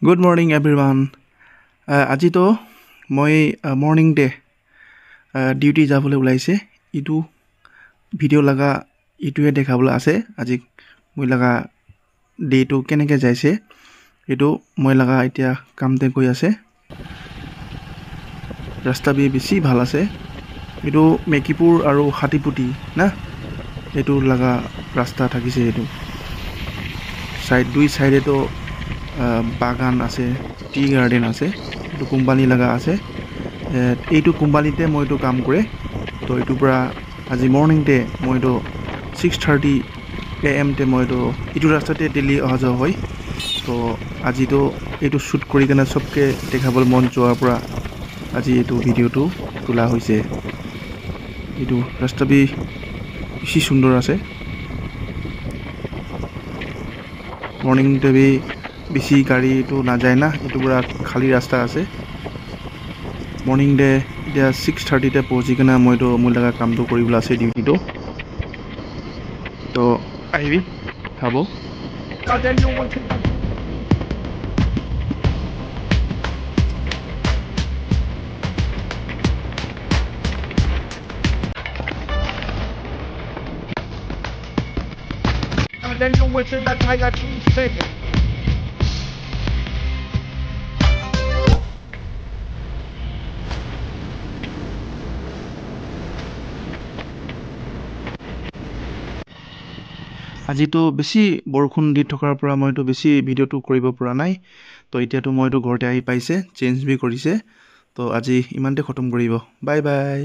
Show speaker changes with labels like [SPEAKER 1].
[SPEAKER 1] Good morning, everyone. আজি তো মই মৰ্নিং ডে ডিউটি যাবলৈ ওলাইছে ইটো ভিডিঅ' লগা ইটোৱে দেখাবলৈ আছে আজি মই লগা ডেটো কেনেকৈ যাইছে এইটো মই লগা এতিয়া কামতে গৈ আছে ৰাস্তা বেছি ভাল আছে এইটো মেকিপুৰ আৰু হাতীপুতি না এইটো লগা ৰাস্তা থাকিছে এইটো দুই সাইডে তো বাগান আছে টি গাৰ্ডেন আছে এইটো কোম্পানী লগা আছে এইটো কোম্পানীতে মই এইটো কাম কৰে তো এইটোৰ পৰা আজি মৰ্নিংতে মই এইটো 6:30 AM তে মই এইটো ৰাস্তাতে ডেইলি অহা যোৱা হয় তো আজিতো এইটো শ্বুট কৰি কেনে চবকে দেখাবলৈ মন যোৱাৰ পৰা আজি এইটো ভিডিঅ'টো তোলা হৈছে এইটো ৰাস্তা বেছি সুন্দৰ আছে মৰ্নিং টাইমে বেছি গাড়ীটো নাযায় না এইটো পুৰা খালী ৰাস্তা আছে মৰ্নিং ডে এতিয়া 6:30 তে পहुঁচি কিনে মইতো মোৰ লগা কামটো কৰিবলৈ আছে ডিউটিটো তো আহিবি খাব
[SPEAKER 2] Then you wish that I got too sick.
[SPEAKER 1] আজিতো বেছি বৰষুণ দি থকাৰ পৰা মইতো বেছি ভিডিঅ'টো কৰিব পৰা নাই তো এতিয়াতো মইতো ঘৰতে আহি পাইছে চেঞ্জ বি কৰিছে তো আজি ইমানতে খতম কৰিব বাই বাই